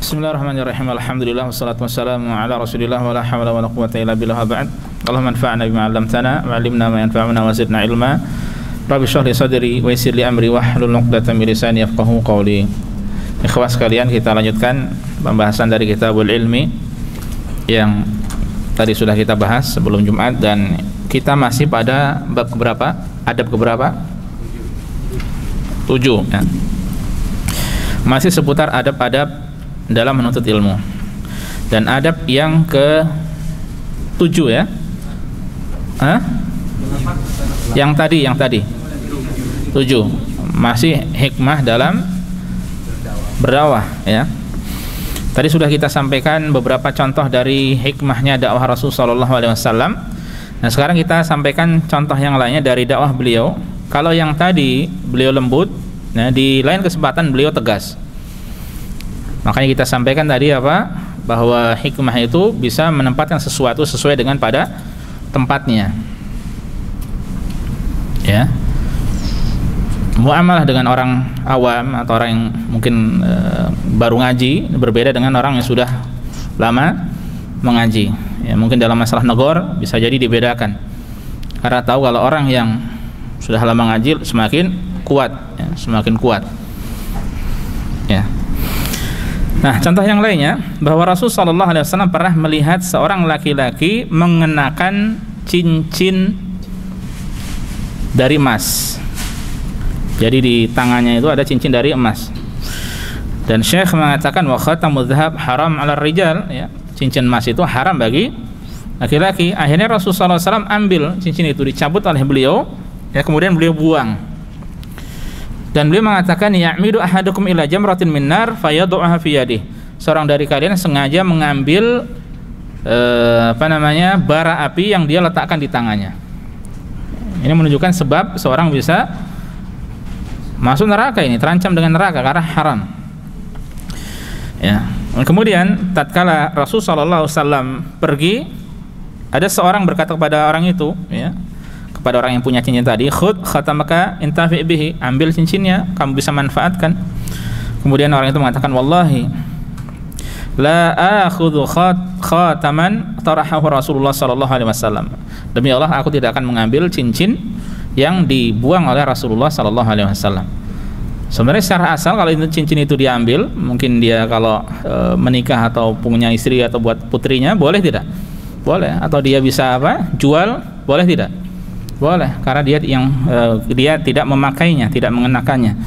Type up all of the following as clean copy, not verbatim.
Bismillahirrahmanirrahim. Alhamdulillah wassalatu wassalamu ala Rasulillah wa la haula wa la quwwata illa billah wa ba'd. Allahumma anfa'na bima 'allamtana wa 'allimna ma yanfa'una wa zidna ilma. Rabbi shrah li sadri wa yassir li amri wahlul 'uqdatam min lisani yafqahu qawli. Ikhwah sekalian, kita lanjutkan pembahasan dari Kitabul Ilmi yang tadi sudah kita bahas sebelum Jumat, dan kita masih pada bab keberapa? Adab keberapa? 7 ya. Masih seputar adab-adab dalam menuntut ilmu. Dan adab yang ke-7 ya. Yang tadi 7. Masih hikmah dalam berdakwah ya. Tadi sudah kita sampaikan beberapa contoh dari hikmahnya dakwah Rasul sallallahu alaihi wasallam. Nah, sekarang kita sampaikan contoh yang lainnya dari dakwah beliau. Kalau yang tadi beliau lembut, nah di lain kesempatan beliau tegas. Makanya kita sampaikan tadi apa? Bahwa hikmah itu bisa menempatkan sesuatu sesuai dengan pada tempatnya. Ya. Muamalah dengan orang awam atau orang yang mungkin baru ngaji berbeda dengan orang yang sudah lama mengaji. Ya, mungkin dalam masalah negor bisa jadi dibedakan. Karena tahu kalau orang yang sudah lama ngaji semakin kuat, ya, semakin kuat. Ya. Nah, contoh yang lainnya bahwa Rasul sallallahu alaihi wasallam pernah melihat seorang laki-laki mengenakan cincin dari emas. Jadi di tangannya itu ada cincin dari emas. Dan Syekh mengatakan wa khatamudz dzahab haram 'ala rijal, ya. Cincin emas itu haram bagi laki-laki. Akhirnya Rasul sallallahu alaihi wasallam ambil cincin itu, dicabut oleh beliau, ya, kemudian beliau buang. Dan beliau mengatakan ya'midu ahadukum ila jamratin min nar fayad'uha fi yadihi. Seorang dari kalian sengaja mengambil bara api yang dia letakkan di tangannya. Ini menunjukkan sebab seorang bisa masuk neraka, ini terancam dengan neraka karena haram. Ya. Kemudian tatkala Rasul sallallahu alaihi wasallam pergi, ada seorang berkata kepada orang itu, ya, pada orang yang punya cincin tadi, khud khatamaka intafi bihi, ambil cincinnya, kamu bisa manfaatkan. Kemudian orang itu mengatakan, wallahi la akhudhu khataman tarahahu Rasulullah sallallahu alaihi wasallam. Demi Allah, aku tidak akan mengambil cincin yang dibuang oleh Rasulullah sallallahu alaihi wasallam. Sebenarnya secara asal kalau cincin itu diambil, mungkin dia kalau menikah atau punya istri atau buat putrinya, boleh tidak? Boleh. Atau dia bisa apa? Jual, boleh tidak? Boleh, karena dia tidak memakainya, tidak mengenakannya.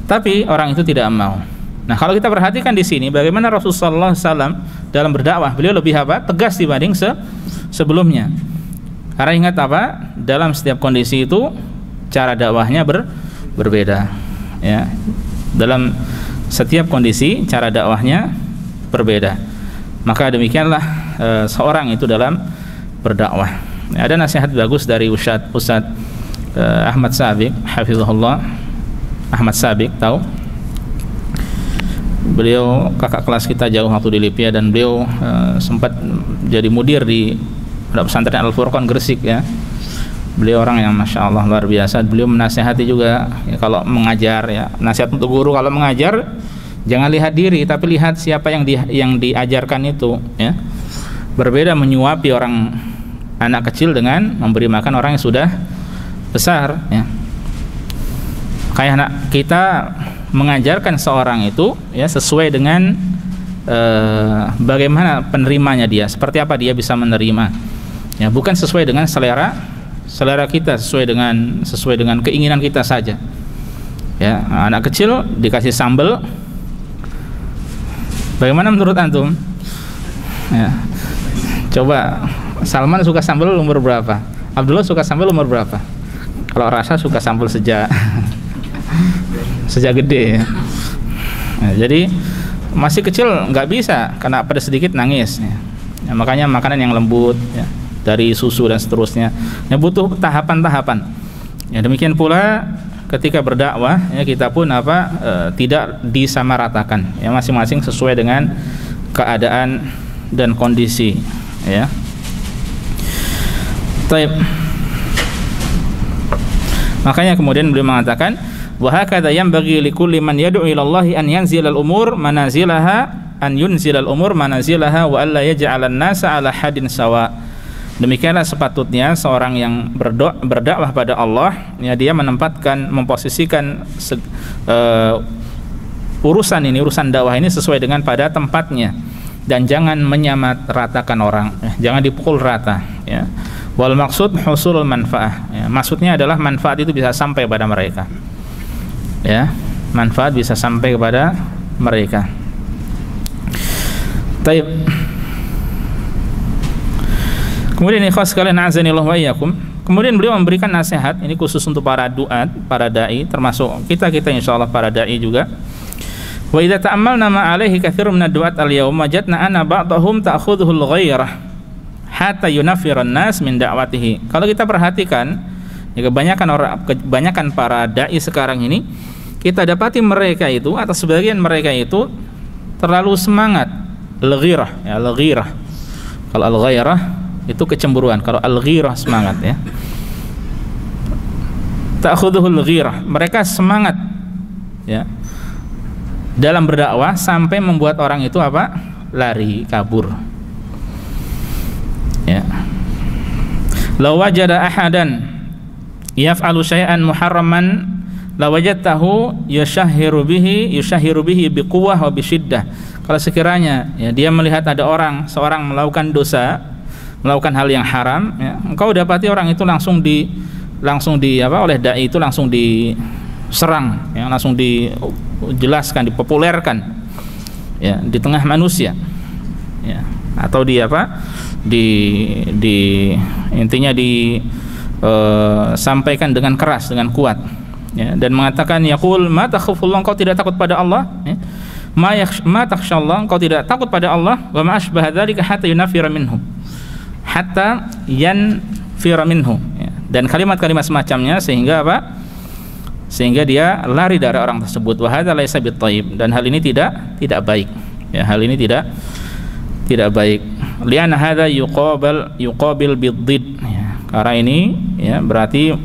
Tapi orang itu tidak mau. Nah, kalau kita perhatikan di sini bagaimana Rasulullah SAW dalam berdakwah, beliau lebih apa? Tegas dibanding sebelumnya. Karena ingat apa? Dalam setiap kondisi itu cara dakwahnya berbeda. Ya. Dalam setiap kondisi cara dakwahnya berbeda. Maka demikianlah seorang itu dalam berdakwah. Ada nasihat bagus dari Ustadz Ahmad Sabiq, hafizahullah. Ahmad Sabiq, tahu? Beliau kakak kelas kita jauh waktu di Libya, dan beliau sempat jadi mudir di pesantren Al-Furqan Gresik ya. Beliau orang yang masya Allah luar biasa. Beliau menasihati juga ya, kalau mengajar ya. Nasihat untuk guru kalau mengajar jangan lihat diri, tapi lihat siapa yang diajarkan itu ya. Berbeda menyuapi anak kecil dengan memberi makan orang yang sudah besar ya. Kayak anak kita mengajarkan seorang itu ya sesuai dengan bagaimana penerimanya dia, seperti apa dia bisa menerima ya, bukan sesuai dengan selera kita, sesuai dengan keinginan kita saja ya. Anak kecil dikasih sambal, bagaimana menurut antum ya? Coba, Salman suka sambal umur berapa? Abdullah suka sambal umur berapa? Kalau Rasa suka sambal sejak gede ya. Nah, jadi masih kecil nggak bisa, karena pedas sedikit nangis ya. Ya, makanya makanan yang lembut ya, dari susu dan seterusnya ya, butuh tahapan-tahapan ya. Demikian pula ketika berdakwah ya, kita pun tidak disamaratakan ya, masing-masing sesuai dengan keadaan dan kondisi ya. Taib. Makanya kemudian beliau mengatakan wa hakadha yanbaghi likulli man yad'u ila Allah an yanzila al-umur manazilaha an yunzilal umur manazilaha wa alla yaj'alan nasa ala hadin sawa. Demikianlah sepatutnya seorang yang berdakwah pada Allah, ya, dia menempatkan, memposisikan urusan dakwah ini sesuai dengan pada tempatnya, dan jangan menyamaratakan orang, jangan dipukul rata, ya. Wal maksud husulul manfaah, ya, maksudnya adalah manfaat itu bisa sampai pada mereka, ya, manfaat bisa sampai kepada mereka. Taib. Kemudian ikhwas sekalian azanillahu wa iyyakum, kemudian beliau memberikan nasihat, ini khusus untuk para duat, para dai, termasuk kita insyaallah para dai juga. Wa idza ta'ammalna ma alaihi katsirun min ad-du'at al-yawm wajadna anna ba'dahum ta'khudhuhu al-ghairah hatta yunaffira an-nas min da'watihi. Kalau kita perhatikan, ya, kebanyakan para dai sekarang ini, kita dapati mereka itu, atau sebagian mereka itu terlalu semangat al-ghirah, ya, al-ghirah. Kalau al-ghairah itu kecemburuan, kalau al-ghirah semangat, ya. Ta'khudhuhul ghirah, mereka semangat, ya, dalam berdakwah sampai membuat orang itu apa? Lari, kabur. Ya. Law wajada ahadan yaf'alu syai'an muharraman lawajadtahu yashahhiru bihi biquwwah wa bisyiddah. Kalau sekiranya, ya, dia melihat ada seorang melakukan dosa, melakukan hal yang haram, ya, engkau dapati orang itu langsung di oleh dai itu langsung diserang, ya, langsung dijelaskan, dipopulerkan, ya, di tengah manusia, ya, atau intinya sampaikan dengan keras, dengan kuat, ya, dan mengatakan yaqul ma takhafullah, engkau tidak takut pada Allah, ya, ma takhshallah, engkau tidak takut pada Allah, wa ma asbaha dzalika hatta yunafira minhu, hatta yanfira minhu, ya, dan kalimat-kalimat semacamnya, sehingga apa? Sehingga dia lari dari orang tersebut. Wa hadza laisa bitthayyib, dan hal ini tidak baik, ya, hal ini tidak baik. Li'anna hadza yuqabil biddid, ya, karena ini, ya, berarti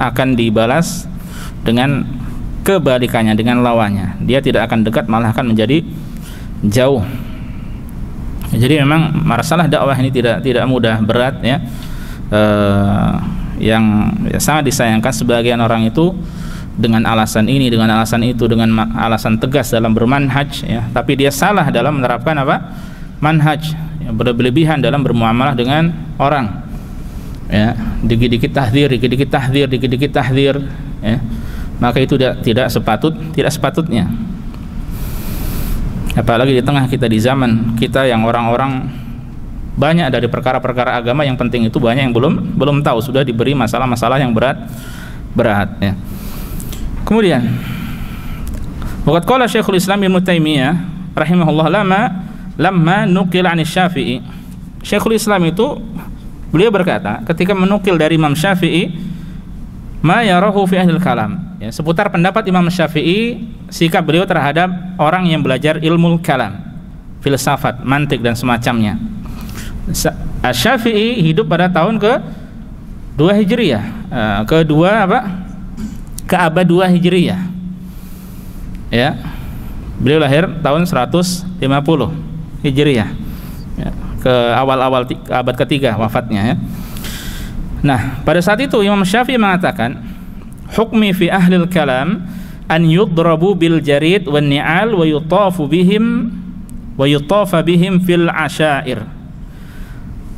akan dibalas dengan kebalikannya, dengan lawannya. Dia tidak akan dekat, malah akan menjadi jauh. Jadi memang masalah dakwah ini tidak mudah, berat, ya. Yang sangat disayangkan sebagian orang itu dengan alasan ini, dengan alasan itu, dengan alasan tegas dalam bermanhaj, ya, tapi dia salah dalam menerapkan manhaj, ya, berlebihan dalam bermuamalah dengan orang, ya, dikit-dikit tahdzir, ya, maka itu tidak sepatutnya. Apalagi di tengah kita, di zaman kita yang orang-orang banyak dari perkara-perkara agama yang penting itu banyak yang belum tahu, sudah diberi masalah-masalah yang berat, ya. Kemudian waqad qala Syekhul Islam Ibnu Taimiyah rahimahullah lamma nuqil 'an Syafi'i. Syekhul Islam itu beliau berkata ketika menukil dari Imam Syafi'i ma yarahu fi ahlil kalam, ya, seputar pendapat Imam Syafi'i, sikap beliau terhadap orang yang belajar ilmu kalam, filsafat, mantik dan semacamnya. Syafi'i hidup pada tahun ke-2 Hijriyah, ke abad 2 Hijriyah, ya. Beliau lahir tahun 150 Hijriyah, ya, ke awal-awal abad ketiga wafatnya, ya. Nah, pada saat itu Imam Syafi'i mengatakan, hukmi fi ahlil kalam an yudrabu bil jarid wan ni'al wa yutafa bihim fil asyair.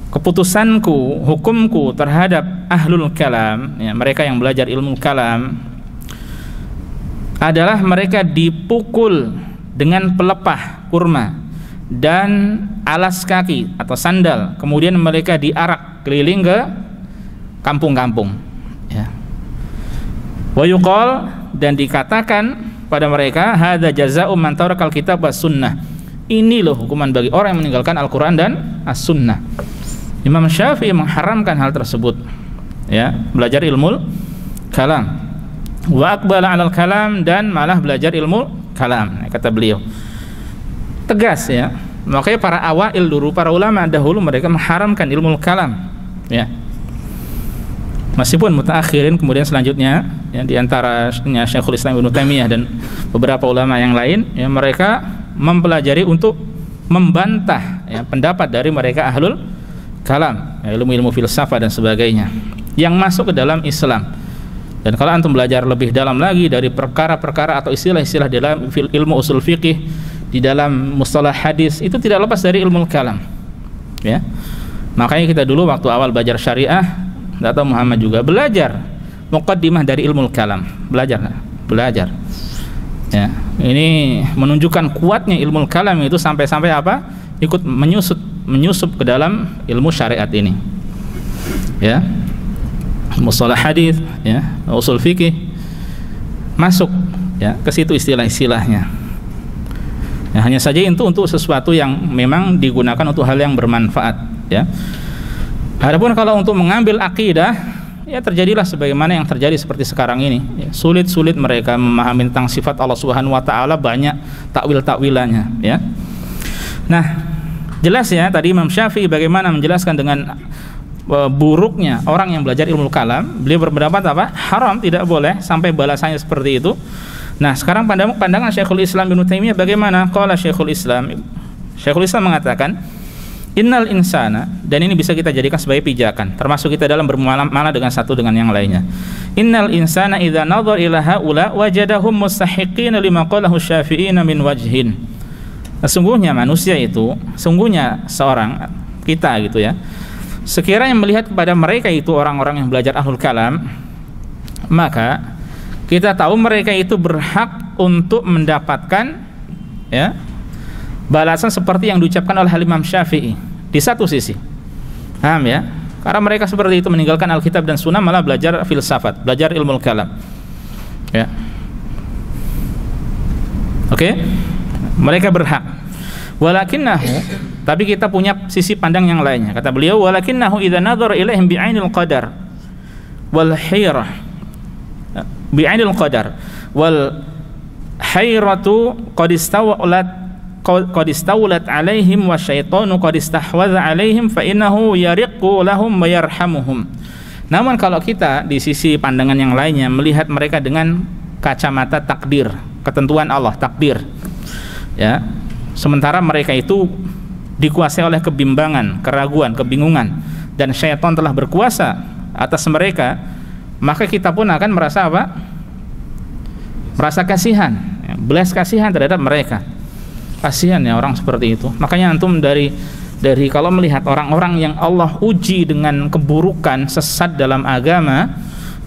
Keputusanku, hukumku terhadap ahlul kalam, ya, mereka yang belajar ilmu kalam, adalah mereka dipukul dengan pelepah kurma dan alas kaki atau sandal, kemudian mereka diarak keliling ke kampung-kampung, ya. Wa yuqal, dan dikatakan pada mereka, hadza jazaa'u man tarakal kitab was sunnah, ini loh hukuman bagi orang yang meninggalkan Al-Quran dan As-Sunnah. Imam Syafi'i mengharamkan hal tersebut, ya, belajar ilmu kalam. Wa aqbala 'alal kalam, dan malah belajar ilmu kalam, kata beliau. Tegas, ya. Makanya para awail dulu, para ulama dahulu, mereka mengharamkan ilmu kalam, ya. Meskipun mutaakhirin kemudian selanjutnya, ya, di antaranya Syekhul Islam Ibnu Taimiyah dan beberapa ulama yang lain, ya, mereka mempelajari untuk membantah ya, pendapat dari mereka ahlul kalam, ya, ilmu-ilmu filsafat dan sebagainya yang masuk ke dalam Islam. Dan kalau antum belajar lebih dalam lagi dari perkara-perkara atau istilah-istilah dalam ilmu usul fikih, di dalam mustalah hadis, itu tidak lepas dari ilmu kalam ya. Makanya kita dulu waktu awal belajar syariah, atau Muhammad juga belajar muqaddimah dari ilmu kalam, belajar ya. Ini menunjukkan kuatnya ilmu kalam itu sampai-sampai apa? Ikut menyusup ke dalam ilmu syariat ini ya. Mustalah hadis ya, usul fikih masuk ya ke situ istilah-istilahnya. Ya, hanya saja itu untuk sesuatu yang memang digunakan untuk hal yang bermanfaat ya. Adapun kalau untuk mengambil akidah, ya terjadilah sebagaimana yang terjadi seperti sekarang ini ya. Sulit mereka memahami tentang sifat Allah Subhanahu wa taala, banyak takwil-takwilannya ya. Nah, jelas ya tadi Imam Syafi'i bagaimana menjelaskan dengan buruknya orang yang belajar ilmu kalam. Beliau berpendapat apa? Haram, tidak boleh, sampai balasannya seperti itu. Nah, sekarang pandangan Syekhul Islam Ibnu Taimiyah bagaimana? Qala Syekhul Islam mengatakan, innal insana, dan ini bisa kita jadikan sebagai pijakan, termasuk kita dalam bermuamalah dengan satu dengan yang lainnya. Innal insana idza nadhara ila haula wajadahum mustahiqina lima qalahu Syafi'ina min wajhin. Sesungguhnya manusia itu, sungguhnya seorang kita gitu ya, sekiranya melihat kepada mereka itu orang-orang yang belajar ahlul kalam, maka kita tahu mereka itu berhak untuk mendapatkan ya balasan seperti yang diucapkan oleh Imam Syafi'i di satu sisi. Paham ya? Karena mereka seperti itu meninggalkan Alkitab dan Sunnah, malah belajar filsafat, belajar ilmu kalam. Ya. Oke? Mereka berhak. Walakinnahu, tapi kita punya sisi pandang yang lainnya. Kata beliau, walakinnahu idza nadhara ilaihim bi'ainil qadar wal hayrah, bi'ainil qadar wal hayratu qad istawlat alaihim wa syaitanu qad istahwadha alaihim fa innahu yariqu lahum wa yarhamuhum. Namun kalau kita di sisi pandangan yang lainnya melihat mereka dengan kacamata takdir, ketentuan Allah, takdir ya, sementara mereka itu dikuasai oleh kebimbangan, keraguan, kebingungan, dan syaitan telah berkuasa atas mereka, maka kita pun akan merasa apa? Merasa kasihan, belas kasihan terhadap mereka. Kasihan ya orang seperti itu. Makanya antum dari kalau melihat orang-orang yang Allah uji dengan keburukan, sesat dalam agama,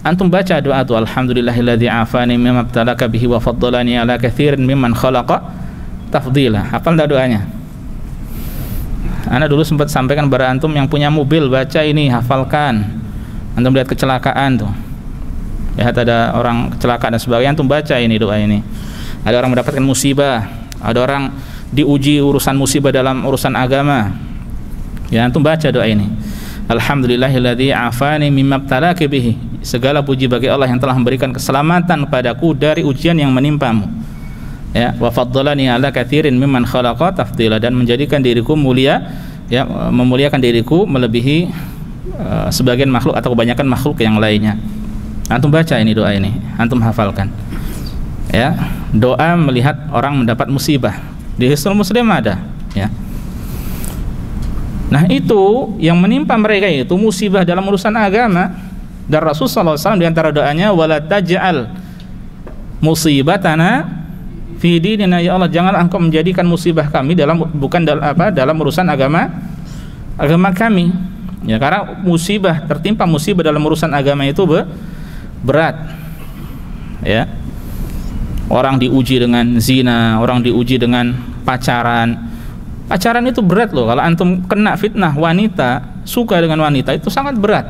antum baca doa itu, alhamdulillahilladzi afani mimma ibtalaka bihi wa faddalani ala katsirin mimman khalaqa tafdila. Hafal enggak doanya? Ana dulu sempat sampaikan kepada antum yang punya mobil, baca ini, hafalkan. Antum lihat kecelakaan tuh, lihat ada orang kecelakaan dan sebagainya, antum baca ini doa ini. Ada orang mendapatkan musibah, ada orang diuji urusan musibah dalam urusan agama, ya antum baca doa ini, alhamdulillahilladzi afani mimma ibtalaka bihi. Segala puji bagi Allah yang telah memberikan keselamatan padaku dari ujian yang menimpamu, ya, wa faddalani ala katsirin mimman khalaqa tafdila, dan menjadikan diriku mulia, ya, memuliakan diriku melebihi sebagian makhluk atau kebanyakan makhluk yang lainnya. Antum baca ini doa ini, antum hafalkan ya. Doa melihat orang mendapat musibah, di Hisnul Muslim ada ya. Nah itu yang menimpa mereka itu musibah dalam urusan agama, dan Rasulullah SAW di antara doanya, wala taj'al musibatana fi dinina, ya Allah janganlah engkau menjadikan musibah kami dalam dalam urusan agama kami ya, karena tertimpa musibah dalam urusan agama itu berat ya. Orang diuji dengan zina, orang diuji dengan pacaran itu berat loh. Kalau antum kena fitnah wanita, suka dengan wanita, itu sangat berat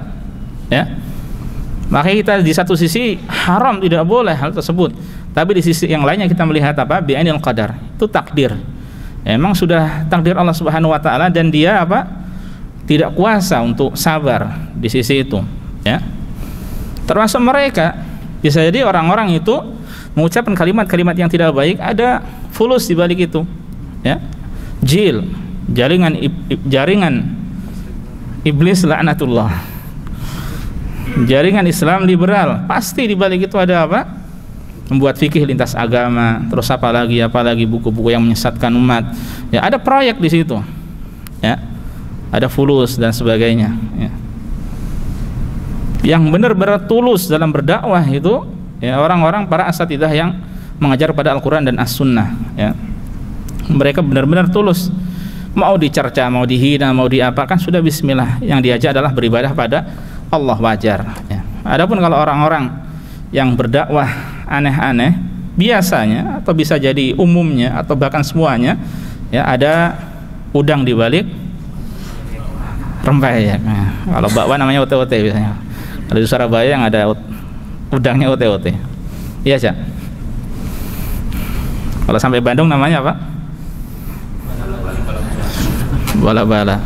ya. Makanya kita di satu sisi haram, tidak boleh hal tersebut, tapi di sisi yang lainnya kita melihat apa? Bi'ainil qadar, itu takdir. Emang sudah takdir Allah Subhanahu wa taala, dan dia apa? Tidak kuasa untuk sabar di sisi itu, ya. Termasuk mereka, bisa jadi orang-orang itu mengucapkan kalimat-kalimat yang tidak baik, ada fulus di balik itu, ya. Jaringan iblis laknatullah. Jaringan Islam liberal, pasti di balik itu ada apa? membuat fikih lintas agama, terus apalagi buku-buku yang menyesatkan umat. Ya, ada proyek di situ. Ya. Ada fulus dan sebagainya, ya. Yang benar-benar tulus dalam berdakwah itu ya orang-orang para asatidzah yang mengajar pada Al-Qur'an dan As-Sunnah, ya. Mereka benar-benar tulus. Mau dicerca, mau dihina, mau diapakan, sudah bismillah. Yang diajak adalah beribadah pada Allah, wajar, ya. Adapun kalau orang-orang yang berdakwah aneh-aneh, biasanya atau bisa jadi umumnya atau bahkan semuanya, ya, ada udang di balik rempeyek. Nah, kalau bakwan namanya ote-ote biasanya. Kalau di Surabaya yang ada udangnya ote-ote. Iya, Cak. Kalau sampai Bandung namanya apa? Bala-bala.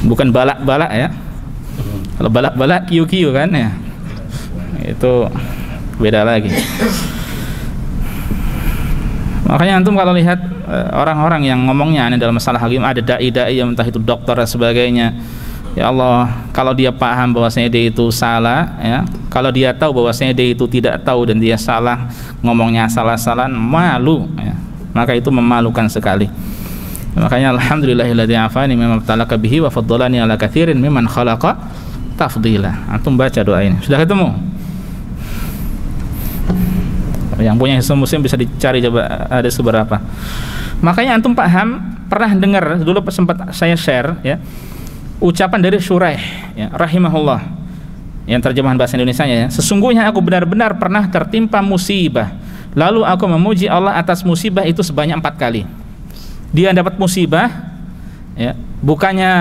Bukan balak-balak, ya. Kalau balak-balak kiu-kiu kan, ya. Itu beda lagi. Makanya antum kalau lihat orang-orang yang ngomongnya ini dalam masalah hakim, ada dai-dai yang entah itu dokter dan sebagainya, ya Allah, kalau dia paham bahwasanya dia itu salah, ya, kalau dia tahu bahwasanya dia itu tidak tahu dan dia salah, ngomongnya salah-salahan, malu, ya. Maka itu memalukan sekali. Makanya alhamdulillahilladzi afani mimma talaka bihi wa faddalani ala katsirin mimman khalaqa tafdila. Antum baca doa ini. Sudah ketemu? Yang punya Hisnul Muslim bisa dicari, coba ada seberapa. Makanya antum paham, pernah dengar dulu sempat saya share, ya, ucapan dari Syuraih, ya, rahimahullah, yang terjemahan bahasa Indonesianya, ya. Sesungguhnya aku benar-benar pernah tertimpa musibah, lalu aku memuji Allah atas musibah itu sebanyak 4 kali. Dia dapat musibah, ya, bukannya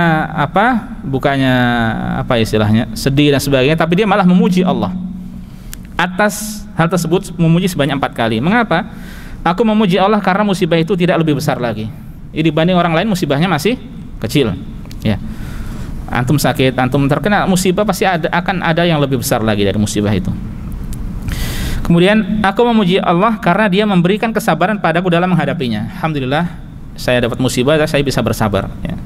apa istilahnya, sedih dan sebagainya, tapi dia malah memuji Allah atas hal tersebut, memuji sebanyak 4 kali. Mengapa? Aku memuji Allah karena musibah itu tidak lebih besar lagi. Dibanding orang lain musibahnya masih kecil, ya. Antum sakit, antum terkena musibah, pasti akan ada yang lebih besar lagi dari musibah itu. Kemudian aku memuji Allah karena dia memberikan kesabaran padaku dalam menghadapinya. Alhamdulillah saya dapat musibah, saya bisa bersabar, ya.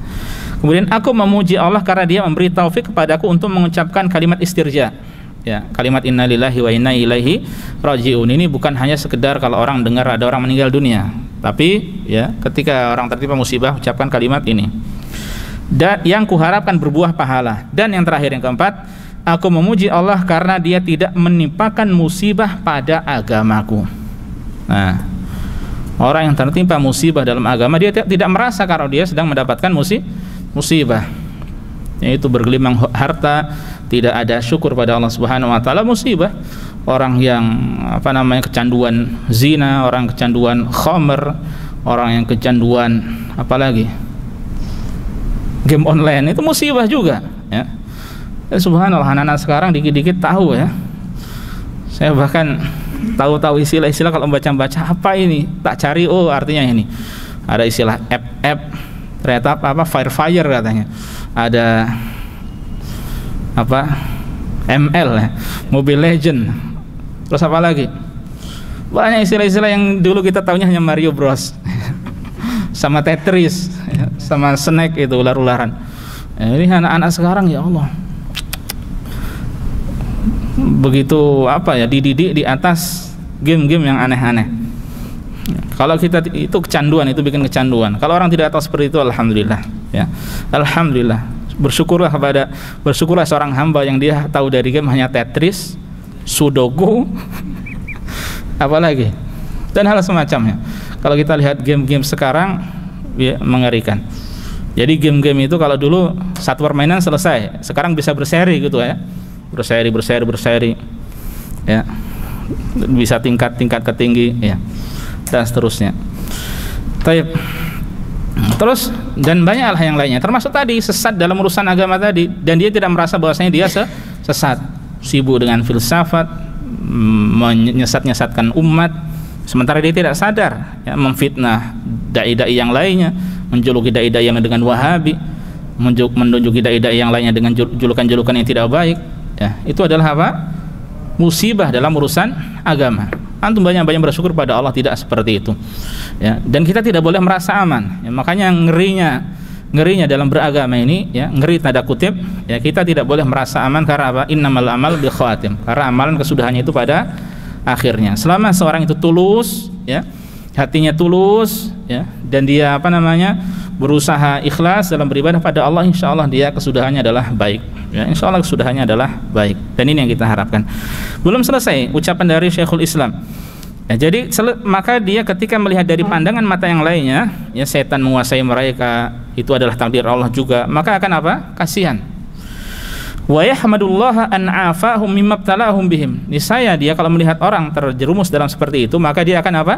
Kemudian aku memuji Allah karena dia memberi taufik kepadaku untuk mengucapkan kalimat istirja, ya, kalimat innalillahi wa inna ilaihi rajiun. Ini bukan hanya sekedar kalau orang dengar ada orang meninggal dunia, tapi ya ketika orang tertimpa musibah ucapkan kalimat ini. Dan yang kuharapkan berbuah pahala. Dan yang terakhir, yang keempat, aku memuji Allah karena dia tidak menimpakan musibah pada agamaku. Nah, orang yang tertimpa musibah dalam agama, dia tidak merasa kalau dia sedang mendapatkan musibah, yaitu bergelimang harta, tidak ada syukur pada Allah Subhanahu wa taala, musibah. Orang yang kecanduan zina, orang kecanduan khamr, orang yang kecanduan apalagi game online, itu musibah juga, ya. Subhanallah, anak-anak sekarang dikit-dikit tahu, ya. Saya bahkan tahu istilah-istilah kalau baca-baca apa ini, tak cari, oh artinya ini. Ada istilah app ternyata fire katanya. Ada ML, ya, Mobile Legend. Terus apa lagi? Banyak istilah-istilah yang dulu kita tahunya hanya Mario Bros. Sama Tetris, ya, sama Snake itu, ular-ularan. Ini anak-anak sekarang, ya Allah, begitu dididik di atas game-game yang aneh-aneh. Kalau kita itu kecanduan, itu bikin kecanduan. Kalau orang tidak tahu seperti itu, alhamdulillah, ya. Alhamdulillah. Bersyukurlah seorang hamba yang dia tahu dari game hanya Tetris, Sudoku, apalagi, dan hal semacamnya. Kalau kita lihat game-game sekarang, ya, mengerikan. Jadi game-game itu kalau dulu satu permainan selesai, sekarang bisa berseri gitu, ya. Berseri, ya. Bisa tingkat ketinggi, ya. Dan seterusnya. Taib. Terus dan banyak hal yang lainnya, termasuk tadi sesat dalam urusan agama tadi, dan dia tidak merasa bahwasanya dia sesat, sibuk dengan filsafat, menyesatkan umat, sementara dia tidak sadar, ya, memfitnah dai-dai yang lainnya, menjuluki dai-dai yang dengan Wahabi, menunjuki dai-dai yang lainnya dengan julukan-julukan yang tidak baik, ya. Itu adalah musibah dalam urusan agama. Antum banyak-banyak bersyukur pada Allah tidak seperti itu, ya. Dan kita tidak boleh merasa aman, ya. Makanya ngerinya dalam beragama ini, ya, ngeri tanda kutip, ya, kita tidak boleh merasa aman karena apa? Innamal amal bil khawatim. Karena amalan kesudahannya itu pada akhirnya. Selama seorang itu tulus, ya, hatinya tulus, ya, dan dia berusaha ikhlas dalam beribadah pada Allah, insya Allah dia kesudahannya adalah baik, ya, insya Allah kesudahannya adalah baik. Dan ini yang kita harapkan. Belum selesai ucapan dari Syekhul Islam, ya, jadi maka dia ketika melihat dari pandangan mata yang lainnya, ya, setan menguasai mereka, itu adalah takdir Allah juga, maka akan apa? Kasihan. Wa yahmadullaha an afahum mimma ibtalahum bihim. Niscaya dia kalau melihat orang terjerumus dalam seperti itu, maka dia akan apa?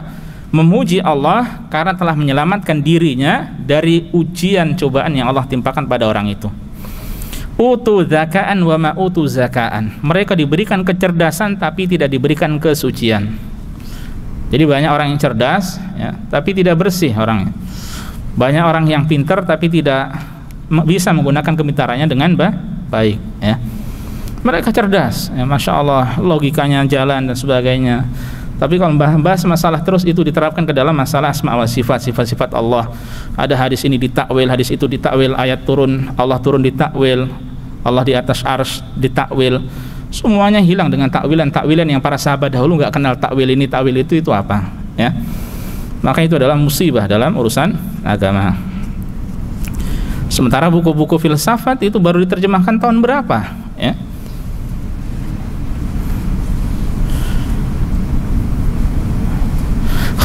Memuji Allah karena telah menyelamatkan dirinya dari ujian cobaan yang Allah timpakan pada orang itu. Utu zakaan wa ma utu zakaan. Mereka diberikan kecerdasan tapi tidak diberikan kesucian. Jadi banyak orang yang cerdas, ya, tapi tidak bersih orangnya. Banyak orang yang pintar tapi tidak bisa menggunakan kepintarannya dengan baik, ya. Mereka cerdas, ya, masya Allah, logikanya jalan dan sebagainya. Tapi kalau bahas masalah terus itu diterapkan ke dalam masalah asma wa sifat Allah. Ada hadis ini ditakwil, hadis itu ditakwil, ayat turun, Allah turun ditakwil, Allah di atas arsy ditakwil. Semuanya hilang dengan takwilan yang para sahabat dahulu nggak kenal takwil ini, takwil itu apa, ya. Maka itu adalah musibah dalam urusan agama. Sementara buku-buku filsafat itu baru diterjemahkan tahun berapa, ya?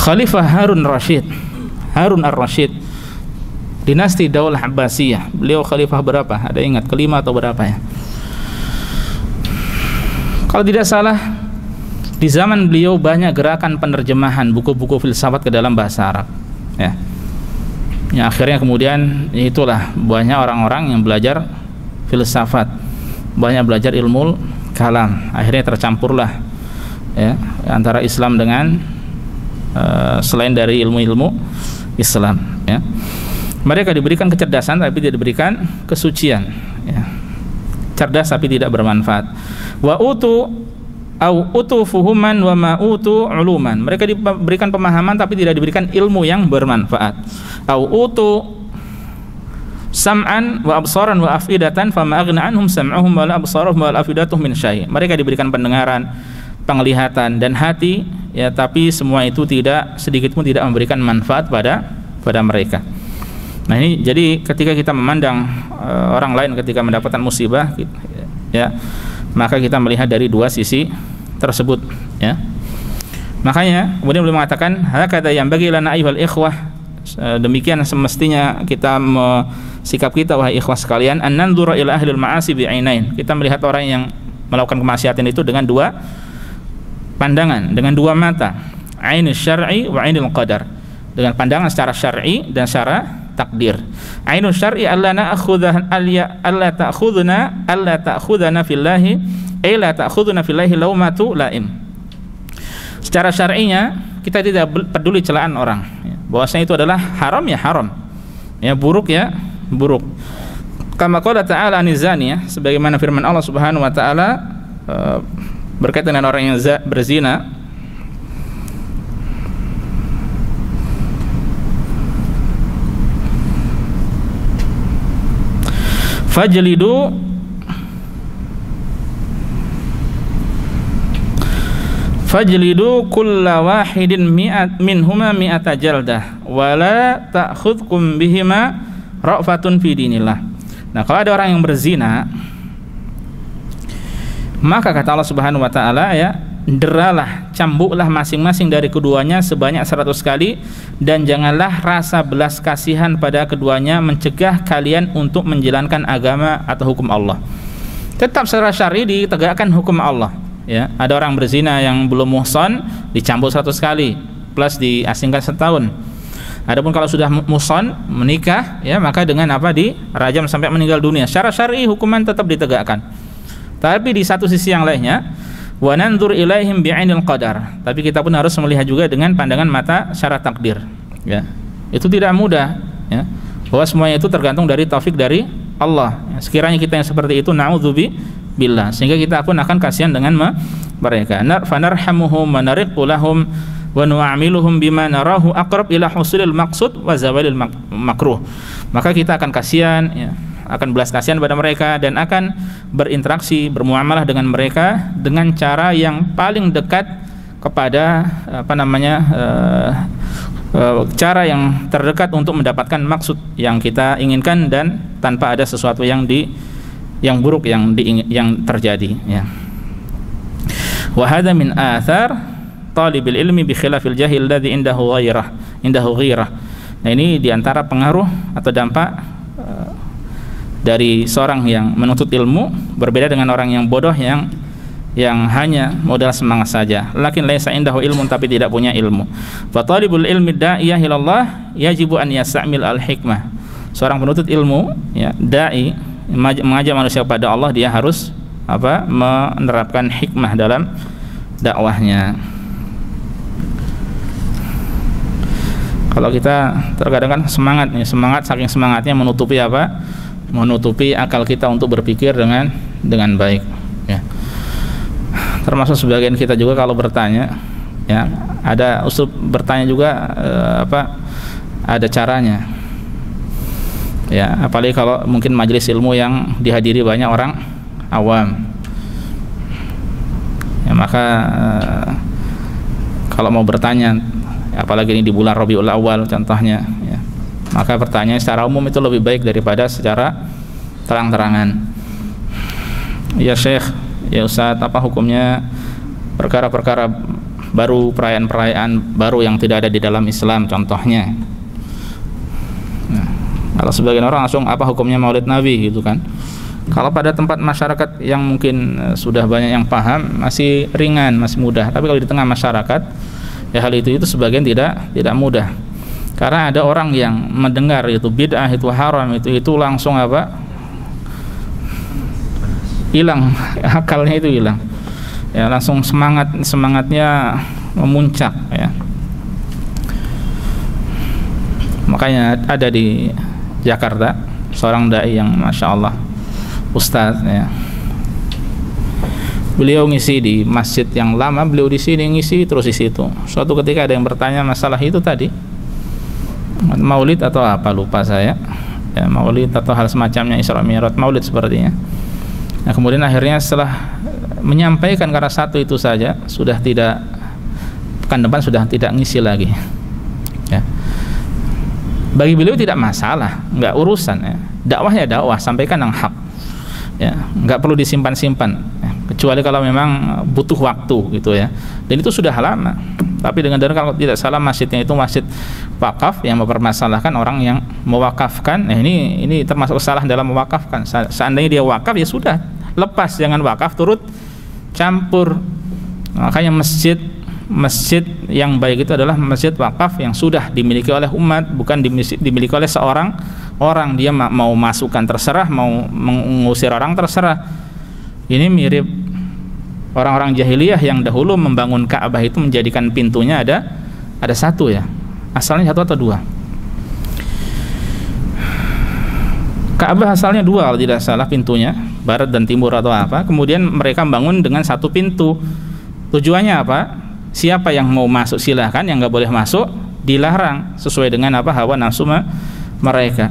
Khalifah Harun ar-Rasyid, dinasti Daulah Abbasiyah. Beliau khalifah berapa? Ada ingat? Kelima atau berapa, ya? Kalau tidak salah, di zaman beliau banyak gerakan penerjemahan buku-buku filsafat ke dalam bahasa Arab, ya. Ya, akhirnya kemudian itulah banyak orang-orang yang belajar filsafat, banyak belajar ilmu kalam. Akhirnya tercampurlah, ya, antara Islam dengan selain dari ilmu-ilmu Islam, ya. Mereka diberikan kecerdasan tapi tidak diberikan kesucian, ya. Cerdas tapi tidak bermanfaat. Wa utu fuhuman wa ma utu uluman. Mereka diberikan pemahaman tapi tidak diberikan ilmu yang bermanfaat. Au utu sam'an wa absaran wa afidatan fama aghna anhum sam'uhum wa absaruhum wa afidatuhum min syai'. Mereka diberikan pendengaran, penglihatan dan hati, ya, tapi semua itu tidak sedikit pun tidak memberikan manfaat pada mereka. Nah, ini jadi ketika kita memandang orang lain ketika mendapatkan musibah, ya, maka kita melihat dari dua sisi tersebut, ya. Makanya kemudian beliau mengatakan hakadha yang bagi lana ayyuhal ikhwah, demikian semestinya kita sikap kita wahai ikhwah sekalian, an nanzura ila ahlil ma'asi bi'ainain. Kita melihat orang yang melakukan kemaksiatan itu dengan dua pandangan, dengan dua mata, ainus syar'i wa ainul qadar, dengan pandangan secara syar'i dan secara takdir. Ainus syar'i alla ta'khudhuna fillahi ay la ta'khudhuna fillahi laumatu laim. Secara syar'inya kita tidak peduli celaan orang, ya. Bahwasanya itu adalah haram, ya haram, ya buruk, ya buruk. Kama qala ta'ala anizani, ya, sebagaimana firman Allah Subhanahu wa taala berkaitan dengan orang yang berzina, fajlidu kulla wahidin minhuma mi'ata jaldah wala ta'khudhukum bihima ra'fatun fi dinillah. Nah, kalau ada orang yang berzina, maka kata Allah Subhanahu wa taala, ya, deralah, cambuklah masing-masing dari keduanya sebanyak 100 kali, dan janganlah rasa belas kasihan pada keduanya mencegah kalian untuk menjalankan agama atau hukum Allah. Tetap secara syar'i ditegakkan hukum Allah, ya. Ada orang berzina yang belum muhsan dicambuk 100 kali plus diasingkan setahun. Adapun kalau sudah muhsan, menikah, ya, maka dengan apa? Dirajam sampai meninggal dunia. Secara syar'i hukuman tetap ditegakkan. Tapi di satu sisi yang lainnya, wa nanzur ilaihim bi'ainil qadar. Tapi kita pun harus melihat juga dengan pandangan mata secara takdir, ya. Itu tidak mudah, ya. Bahwa semuanya itu tergantung dari taufik dari Allah. Ya, sekiranya kita yang seperti itu, na'udzubillah, sehingga kita pun akan kasihan dengan mereka. Fanarhamuhum wa nariqu lahum wa nu'amiluhum bima narahu aqrab ila husulil maqsud wa zawalil makruh. Maka kita akan kasihan, ya, akan belas kasihan pada mereka dan akan berinteraksi, bermuamalah dengan mereka dengan cara yang paling dekat kepada cara yang terdekat untuk mendapatkan maksud yang kita inginkan dan tanpa ada sesuatu yang buruk yang terjadi, ya. Wa hadza min athar talibil ilmi bi khilafil jahil alladhi indahu ghirah. Nah, ini diantara pengaruh atau dampak dari seorang yang menuntut ilmu berbeda dengan orang yang bodoh yang hanya modal semangat saja. Lakin laisa indahu ilmun, tapi tidak punya ilmu. Fa talibul ilmi da'iyah ilallah yajibu an yasta'mil al-hikmah. Seorang penuntut ilmu, ya, dai, mengajak manusia kepada Allah, dia harus menerapkan hikmah dalam dakwahnya. Kalau kita terkadang kan semangat saking semangatnya menutupi akal kita untuk berpikir dengan baik, ya. Termasuk sebagian kita juga kalau bertanya, ya, ada usul bertanya juga ada caranya, ya, apalagi kalau mungkin majelis ilmu yang dihadiri banyak orang awam, ya, maka kalau mau bertanya, apalagi ini di bulan Rabiul Awal contohnya, ya, maka bertanya secara umum itu lebih baik daripada secara terang-terangan. Ya Syekh, ya Ustadz, apa hukumnya perkara-perkara baru, perayaan-perayaan baru yang tidak ada di dalam Islam contohnya? Nah, kalau sebagian orang langsung apa hukumnya Maulid Nabi gitu kan. Kalau pada tempat masyarakat yang mungkin sudah banyak yang paham, masih ringan, masih mudah. Tapi kalau di tengah masyarakat, ya hal itu sebagian tidak mudah. Karena ada orang yang mendengar itu bid'ah, itu haram, itu langsung hilang, akalnya itu hilang, ya, langsung semangatnya memuncak, ya. Makanya ada di Jakarta seorang dai yang masya Allah, ustadz, ya, beliau ngisi di masjid yang lama, beliau di sini ngisi terus di situ. Suatu ketika ada yang bertanya masalah itu tadi, Maulid atau apa, lupa saya, ya, Maulid atau hal semacamnya, Isra Mi'raj, Maulid sepertinya. Nah, kemudian akhirnya setelah menyampaikan karena satu itu saja, sudah tidak, pekan depan sudah tidak ngisi lagi, ya. Bagi beliau tidak masalah, nggak urusan, ya. Dakwahnya dakwah, sampaikan yang hak, ya, nggak perlu disimpan-simpan, ya. Kecuali kalau memang butuh waktu gitu, ya. Dan itu sudah lama. Tapi dengan kalau tidak salah masjidnya itu masjid wakaf yang mempermasalahkan orang yang mewakafkan. Nah, ini termasuk salah dalam mewakafkan. Seandainya dia wakaf, ya sudah, lepas, jangan wakaf turut campur. Makanya masjid yang baik itu adalah masjid wakaf yang sudah dimiliki oleh umat, bukan dimiliki oleh seorang orang. Dia mau masukkan terserah, mau mengusir orang terserah. Ini mirip orang-orang jahiliyah yang dahulu membangun Ka'bah itu menjadikan pintunya ada satu, ya. Asalnya satu atau dua. Ka'bah asalnya dua kalau tidak salah pintunya, barat dan timur atau apa. Kemudian mereka bangun dengan satu pintu. Tujuannya apa? Siapa yang mau masuk silahkan, yang nggak boleh masuk dilarang sesuai dengan hawa nafsu mereka.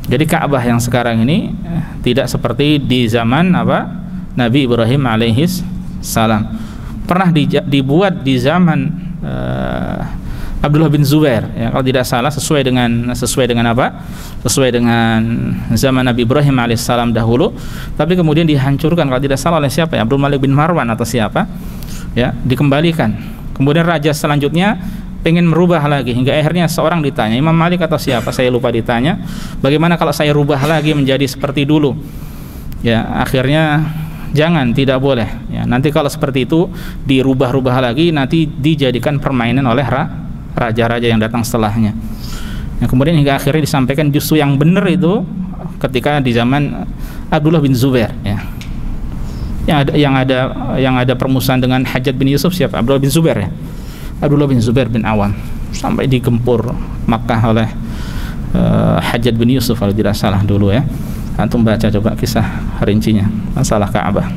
Jadi Ka'bah yang sekarang ini tidak seperti di zaman Nabi Ibrahim alaihis salam. Pernah dibuat di zaman Abdullah bin Zubair, ya, kalau tidak salah sesuai dengan zaman Nabi Ibrahim alaihissalam dahulu, tapi kemudian dihancurkan kalau tidak salah oleh siapa, ya, Abdul Malik bin Marwan atau siapa, ya, dikembalikan. Kemudian raja selanjutnya pengen merubah lagi, hingga akhirnya seorang ditanya, Imam Malik atau siapa, saya lupa, ditanya, bagaimana kalau saya rubah lagi menjadi seperti dulu? Ya, akhirnya jangan, tidak boleh, ya. Nanti kalau seperti itu dirubah-rubah lagi, nanti dijadikan permainan oleh raja-raja yang datang setelahnya. Nah, kemudian hingga akhirnya disampaikan justru yang benar itu ketika di zaman Abdullah bin Zubair, ya. Yang ada permusuhan dengan Hajjaj bin Yusuf, siapa? Abdullah bin Zubair, ya. Abdullah bin Zubair bin Awam sampai digempur Makkah oleh Hajjaj bin Yusuf kalau tidak salah dulu, ya. Antum baca coba kisah rincinya masalah Ka'bah.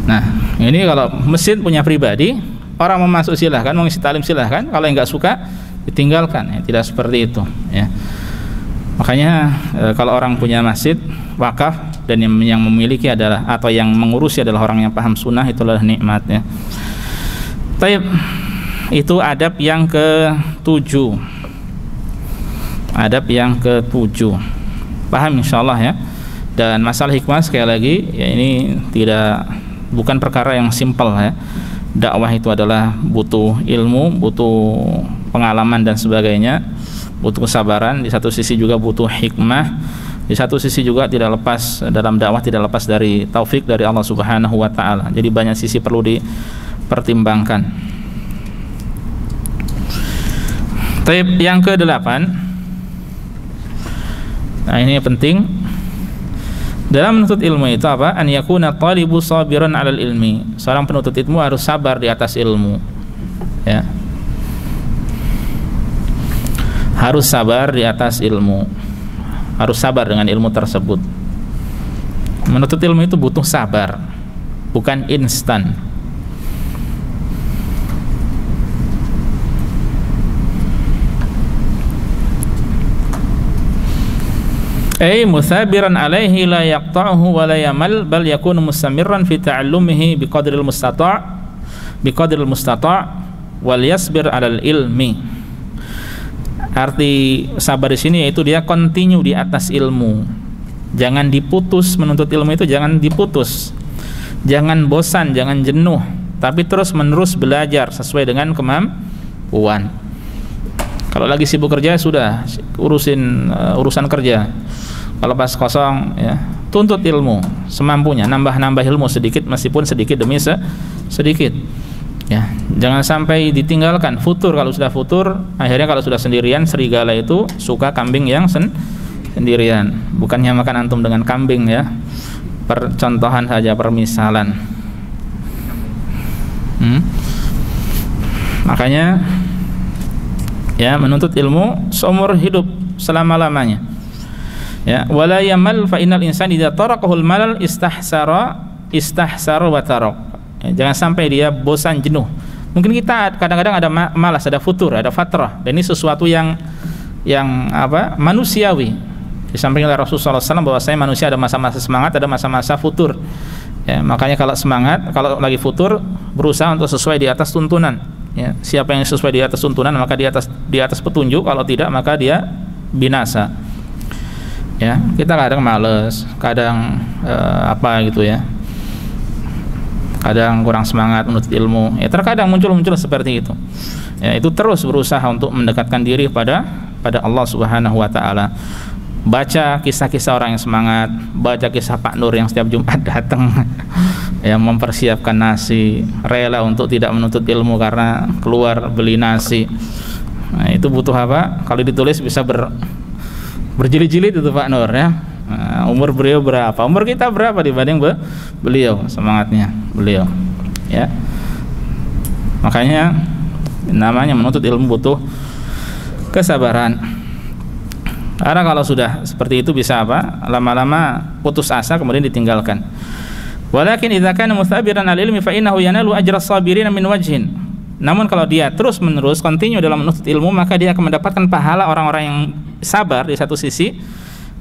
Nah, ini kalau masjid punya pribadi, orang mau masuk silahkan, mau ngisi talim silahkan, kalau yang nggak suka ditinggalkan, ya. Tidak seperti itu, ya. Makanya kalau orang punya masjid wakaf, dan yang memiliki adalah atau yang mengurusi adalah orang yang paham sunnah, itulah nikmat ya. Baik, itu adab yang ke-7. Adab yang ke-7. Paham insyaallah ya. Dan masalah hikmah sekali lagi ya, ini bukan perkara yang simpel ya. Dakwah itu adalah butuh ilmu, butuh pengalaman dan sebagainya, butuh kesabaran. Di satu sisi juga butuh hikmah, di satu sisi juga tidak lepas dalam dakwah, tidak lepas dari taufik dari Allah Subhanahu wa taala. Jadi banyak sisi perlu dipertimbangkan. Taib yang ke-8. Nah, ini penting. Dalam menuntut ilmu itu apa? An yakuna talibu sabiran 'alal ilmi. Seorang penuntut ilmu harus sabar di atas ilmu. Ya. Harus sabar di atas ilmu. Harus sabar dengan ilmu tersebut. Menuntut ilmu itu butuh sabar, bukan instan. Ay musabiran alaihi la yaqta'uhu wa la yamal bal yakunu mustamirran fi ta'allumihi biqadril mustata' wal yasbir 'alal ilmi. Arti sabar di sini yaitu dia continue di atas ilmu. Jangan diputus menuntut ilmu itu, jangan diputus. Jangan bosan, jangan jenuh, tapi terus-menerus belajar sesuai dengan kemampuan. Kalau lagi sibuk kerja sudah urusan kerja. Kalau pas kosong ya, tuntut ilmu semampunya, nambah ilmu sedikit meskipun sedikit demi sedikit. Ya, jangan sampai ditinggalkan futur. Kalau sudah futur, akhirnya kalau sudah sendirian, serigala itu suka kambing yang sendirian. Bukannya makan antum dengan kambing ya. Percontohan saja, permisalan. Makanya ya, menuntut ilmu seumur hidup, selama-lamanya. Ya, wala yamal fa innal insana idza taraqahul malal istahsara wa taraq. Ya, jangan sampai dia bosan, jenuh. Mungkin kita kadang-kadang ada malas, ada futur, ada fatrah, dan ini sesuatu yang manusiawi. Disampaikan oleh Rasulullah SAW bahwasanya manusia ada masa-masa semangat, ada masa-masa futur. Ya, makanya kalau semangat, kalau lagi futur, berusaha untuk sesuai di atas tuntunan. Ya, siapa yang sesuai di atas tuntunan maka di atas petunjuk, kalau tidak maka dia binasa. Ya, kita kadang males, kadang gitu ya. Kadang kurang semangat menuntut ilmu. Ya, terkadang muncul seperti itu. Ya, itu terus berusaha untuk mendekatkan diri pada Allah Subhanahu wa taala. Baca kisah-kisah orang yang semangat, baca kisah Pak Nur yang setiap Jumat datang yang mempersiapkan nasi, rela untuk tidak menuntut ilmu karena keluar beli nasi. Nah, itu butuh apa? Kalau ditulis bisa berjilid-jilid itu Pak Nur ya. Nah, umur beliau berapa? Umur kita berapa dibanding beliau? Semangatnya beliau. Ya. Makanya namanya menuntut ilmu butuh kesabaran. Karena kalau sudah seperti itu bisa apa? Lama-lama putus asa kemudian ditinggalkan. Walakin idza kana mutsabiran al-ilmi fa innahu yanalu ajra as-sabirin min wajhin. Namun kalau dia terus-menerus continue dalam menuntut ilmu, maka dia akan mendapatkan pahala orang-orang yang sabar di satu sisi,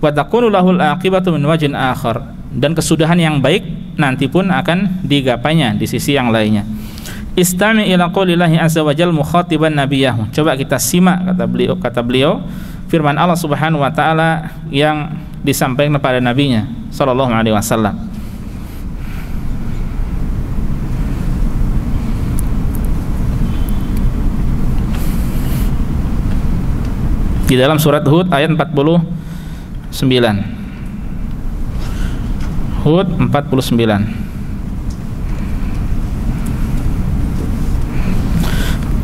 wa takunu lahul aqibatu min wajhin akhar, dan kesudahan yang baik nanti pun akan digapainya di sisi yang lainnya. Istami ila qoulillahi azza wa jalla mukhatiban nabiyahu. Coba kita simak kata beliau firman Allah Subhanahu wa taala yang disampaikan kepada nabinya sallallahu alaihi wasallam. Di dalam surat Hud ayat 49. Hud 49.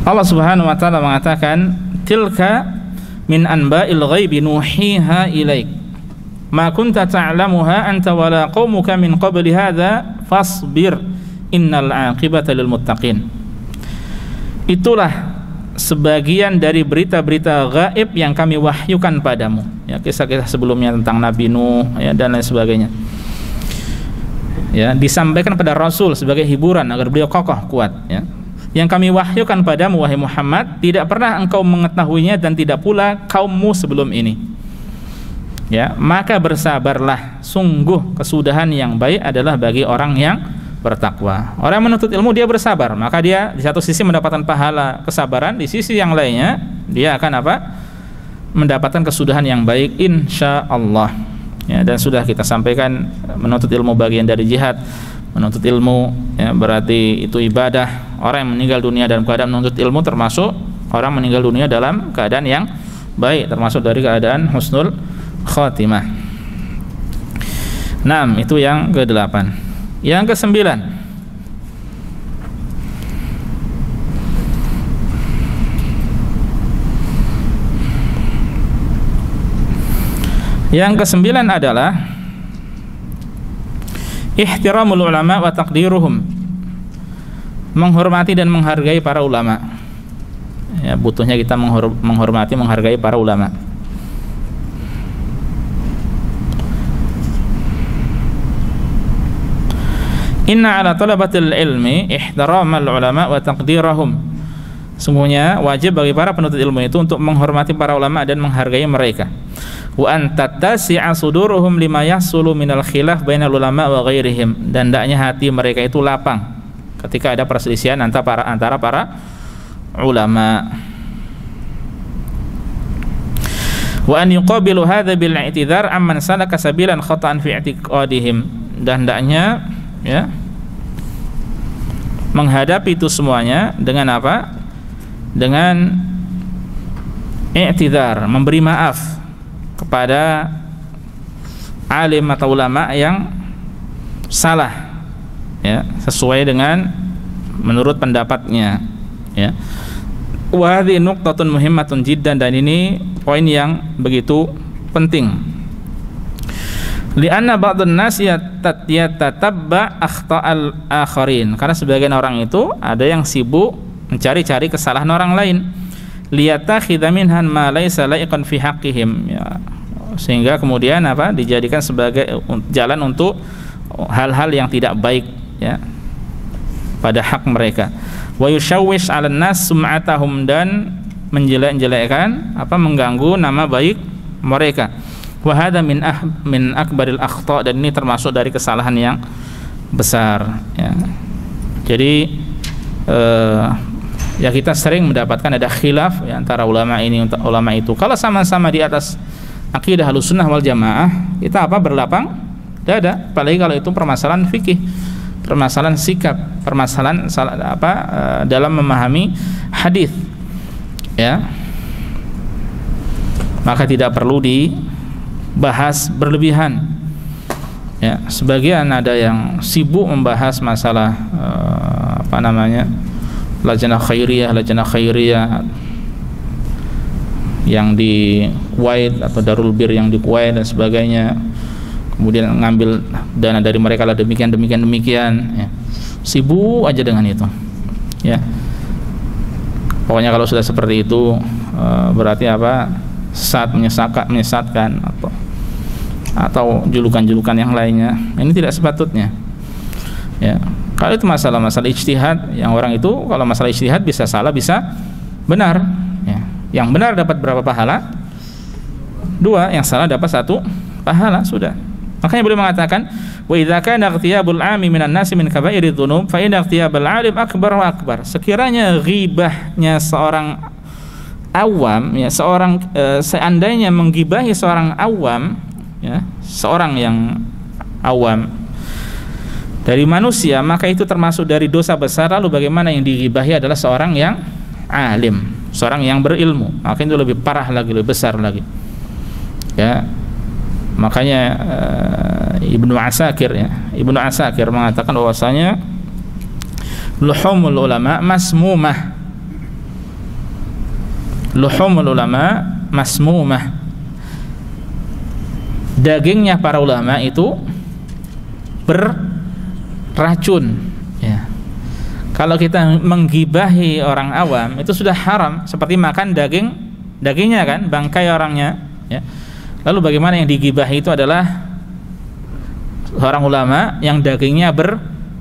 Allah Subhanahu wa taala mengatakan, tilka min anba'il ghaibi nuhiha ilaik ma kunta ta'lamuha anta wala qaumuka min qabli hadza fasbir innal 'aqibata lil muttaqin. Itulah sebagian dari berita-berita gaib yang kami wahyukan padamu, ya, kisah-kisah sebelumnya tentang Nabi Nuh ya, dan lain sebagainya. Ya, disampaikan pada Rasul sebagai hiburan agar beliau kokoh kuat, ya. Yang kami wahyukan padamu wahai Muhammad, tidak pernah engkau mengetahuinya dan tidak pula kaummu sebelum ini. ya, maka bersabarlah, sungguh kesudahan yang baik adalah bagi orang yang bertakwa. Orang yang menuntut ilmu dia bersabar, maka dia di satu sisi mendapatkan pahala kesabaran, di sisi yang lainnya dia akan apa? Mendapatkan kesudahan yang baik insyaallah. Ya, dan sudah kita sampaikan menuntut ilmu bagian dari jihad. Menuntut ilmu ya, berarti itu ibadah. Orang yang meninggal dunia dalam keadaan menuntut ilmu termasuk orang meninggal dunia dalam keadaan yang baik, termasuk dari keadaan husnul khatimah. 6, itu yang ke-8. Yang ke-9, yang ke-9 adalah ihtiramul ulama wa taqdiruhum, menghormati dan menghargai para ulama. Ya, butuhnya kita menghormati, menghargai para ulama. Inna ala talabatil ilmi ihtiramal ulama wa taqdirahum. Sungguhnya wajib bagi para penuntut ilmu itu untuk menghormati para ulama dan menghargai mereka. Wa an tattasi'a suduruhum lima yahsulu minal khilaf bainal ulama wa ghairihim, dan hendaknya hati mereka itu lapang ketika ada perselisihan antara para ulama. Wa an yuqabilu hadza bil i'tidhar amman salaka sabilan khata'an fi i'tiqadihim, dan hendaknya ya menghadapi itu semuanya dengan apa? Dengan i'tidhar, memberi maaf kepada alim atau ulama yang salah ya, sesuai dengan menurut pendapatnya ya. Wa hadhihi nuqtatun muhimmatun jiddan, dan ini poin yang begitu penting. Li'anna ba'dun nas yatatabba akhta'al akharin, karena sebagian orang itu ada yang sibuk mencari-cari kesalahan orang lain. Liyatakhidha minhan ma laysa la'iqan fi haqqihim ya, sehingga kemudian apa? Dijadikan sebagai jalan untuk hal-hal yang tidak baik ya pada hak mereka. Wa yushawwish 'alan nas sum'atahum, dan menjelek-jelekkan apa? Mengganggu nama baik mereka. Wa hadza min akbaril akhta', dan ini termasuk dari kesalahan yang besar ya. Jadi ya kita sering mendapatkan ada khilaf ya, antara ulama ini untuk ulama itu. Kalau sama-sama di atas akidah Ahlussunnah wal Jamaah, kita apa? Berlapang dada. Apalagi kalau itu permasalahan fikih, permasalahan sikap, permasalahan dalam memahami hadis ya, maka tidak perlu dibahas berlebihan ya. Sebagian ada yang sibuk membahas masalah lajnah khairiyah yang di Kuwait atau Darul Bir yang di Kuwait dan sebagainya, kemudian ngambil dana dari mereka lah demikian ya. Sibuk aja dengan itu ya. Pokoknya kalau sudah seperti itu berarti apa? Sesat, menyesatkan atau julukan-julukan yang lainnya. Ini tidak sepatutnya ya. Kalau itu masalah ijtihad, yang orang itu kalau masalah ijtihad bisa salah bisa benar ya. Yang benar dapat berapa pahala? 2, yang salah dapat 1 pahala, sudah. Makanya beliau mengatakan, wa idza kana ightiyabul 'ami minan nasi min kaba'iri dzunub fa inna ightiyabal 'alim akbar wa akbar. Sekiranya ghibahnya seorang awam ya, seandainya menggibahi seorang awam ya, seorang yang awam dari manusia, maka itu termasuk dari dosa besar. Lalu bagaimana yang digibahi adalah seorang yang alim, seorang yang berilmu, maka itu lebih parah lagi, lebih besar lagi ya. Makanya Ibnu Asakir mengatakan bahwasanya luhumul ulama masmumah, dagingnya para ulama itu beracun ya. Kalau kita menggibahi orang awam itu sudah haram, seperti makan dagingnya kan, bangkai orangnya ya. Lalu bagaimana yang digibahi itu adalah seorang ulama yang dagingnya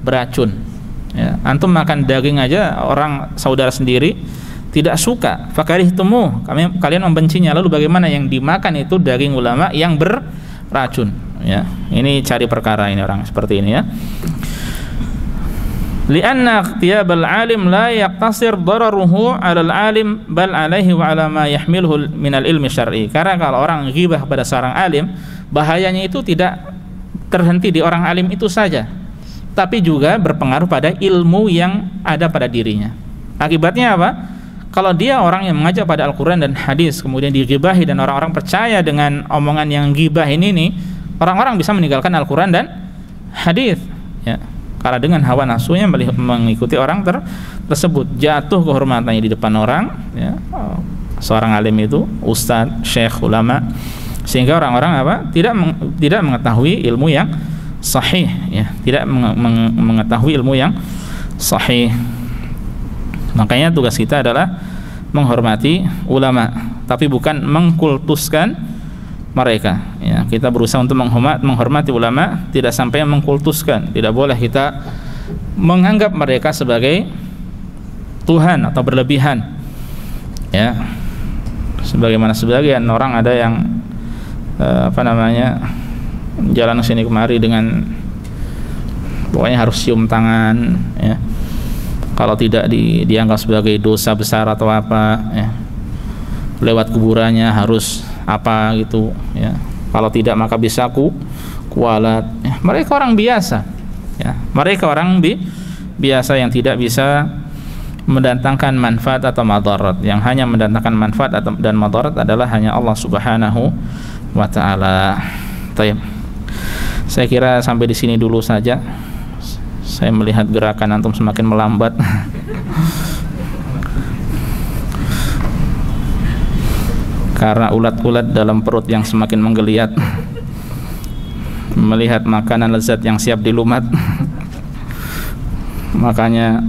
beracun ya. Antum makan daging aja orang saudara sendiri tidak suka, fakarihtumuh, kalian membencinya. Lalu bagaimana yang dimakan itu daging ulama yang beracun, ya. Ini cari perkara ini orang seperti ini, ya. Lianna ikhtiyabal alim la yaqtasir dararuhu 'alal alim bal 'alaihi wa 'ala ma yahmiluhu minal ilmi syar'i. Karena kalau orang ghibah pada seorang alim, bahayanya itu tidak terhenti di orang alim itu saja, tapi juga berpengaruh pada ilmu yang ada pada dirinya. Akibatnya apa? Kalau dia orang yang mengajak pada Al-Quran dan hadis, kemudian dighibahi dan orang-orang percaya dengan omongan yang ghibah ini nih, orang-orang bisa meninggalkan Al-Quran dan hadis, ya. Karena dengan hawa nafsunya mengikuti orang tersebut, jatuh kehormatannya di depan orang, ya. Seorang alim itu, ustadz, syekh, ulama, sehingga orang-orang apa? Tidak mengetahui ilmu yang sahih, ya. Tidak mengetahui ilmu yang sahih. Makanya tugas kita adalah menghormati ulama, tapi bukan mengkultuskan mereka, ya. Kita berusaha untuk menghormati ulama, tidak sampai mengkultuskan. Tidak boleh kita menganggap mereka sebagai Tuhan atau berlebihan, ya. Sebagaimana sebagian orang ada yang jalan sini kemari dengan pokoknya harus cium tangan, ya. Kalau tidak dianggap sebagai dosa besar atau apa, ya. Lewat kuburannya harus apa gitu, ya. Kalau tidak maka bisa kualat, ya. Mereka orang biasa, ya. Mereka orang biasa yang tidak bisa mendatangkan manfaat atau madarat. Yang hanya mendatangkan manfaat dan madarat adalah hanya Allah Subhanahu wa ta'ala. Baik. Saya kira sampai di sini dulu saja. Saya melihat gerakan antum semakin melambat. Karena ulat-ulat dalam perut yang semakin menggeliat, melihat makanan lezat yang siap dilumat. Makanya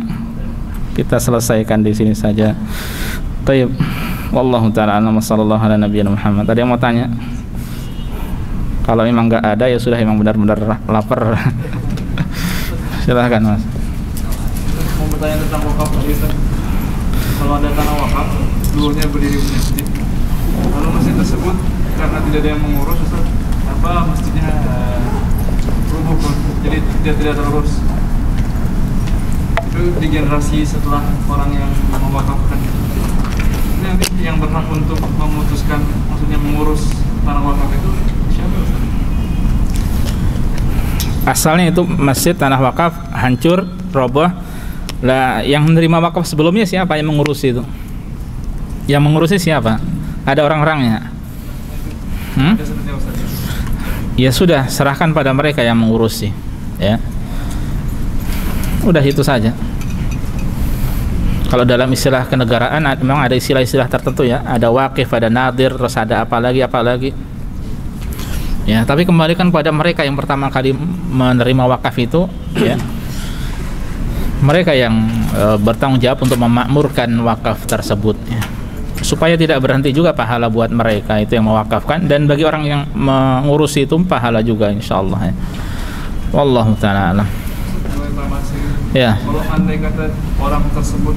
kita selesaikan di sini saja. Baik. Wallahu ta'ala a'lam. Sallallahu ala nabiyina Muhammad. Ada yang mau tanya? Kalau memang enggak ada, ya sudah, memang benar-benar lapar. Silahkan, Mas. Mau bertanya tentang wakaf, Ustaz. Kalau ada tanah wakaf, dulunya berdiri masjid, lalu masjid tersebut karena tidak ada yang mengurus, Ustaz, apa masjidnya rubuh, jadi tidak terurus. Itu di generasi setelah orang yang mewakafkan. Ini nanti yang berhak untuk memutuskan, maksudnya mengurus tanah wakaf itu siapa, Ustaz? Asalnya itu masjid tanah wakaf hancur, roboh. Lah, yang menerima wakaf sebelumnya siapa yang mengurusi itu? Yang mengurusi siapa? Ada orang-orangnya? Ya sudah, serahkan pada mereka yang mengurusi, ya. Udah itu saja. Kalau dalam istilah kenegaraan memang ada istilah-istilah tertentu, ya. Ada wakif, ada nadir, terus ada apa lagi. Ya, tapi kembalikan pada mereka yang pertama kali menerima wakaf itu, ya. Mereka yang bertanggung jawab untuk memakmurkan wakaf tersebut, ya. Supaya tidak berhenti juga pahala buat mereka itu yang mewakafkan, dan bagi orang yang mengurusi itu pahala juga insyaallah, ya. Wallahu ta'ala alam. Ya. Kalau andai kata orang tersebut,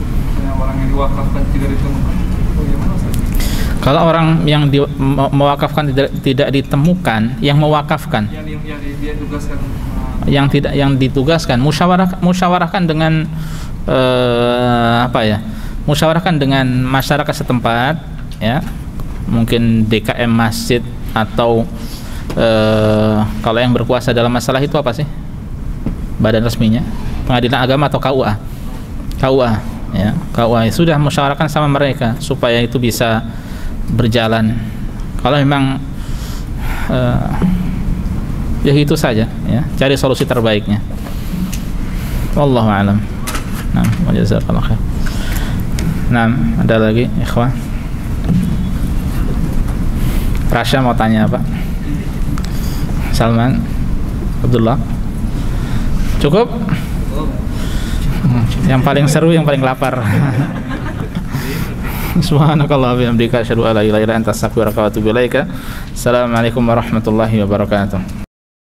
orang yang diwakafkan tidak ditemukan, bagaimana, Ustaz? Kalau orang yang mewakafkan tidak ditemukan, yang mewakafkan, yang ditugaskan, musyawarahkan dengan musyawarahkan dengan masyarakat setempat, ya. Mungkin DKM masjid atau kalau yang berkuasa dalam masalah itu apa sih badan resminya? Pengadilan Agama atau KUA, ya. KUA sudah musyawarahkan sama mereka supaya itu bisa berjalan. Kalau memang ya itu saja, ya, cari solusi terbaiknya. Wallahu a'lam. Nah, jazakallahu khair. Nah, ada lagi ikhwan? Rasya mau tanya apa? Salman, Abdullah, cukup? Yang paling seru, yang paling lapar. Subhanakallah wa bihamdika asyhadu an la ilaha illa anta astaghfiruka wa atubu ilaika. Assalamualaikum warahmatullahi wabarakatuh.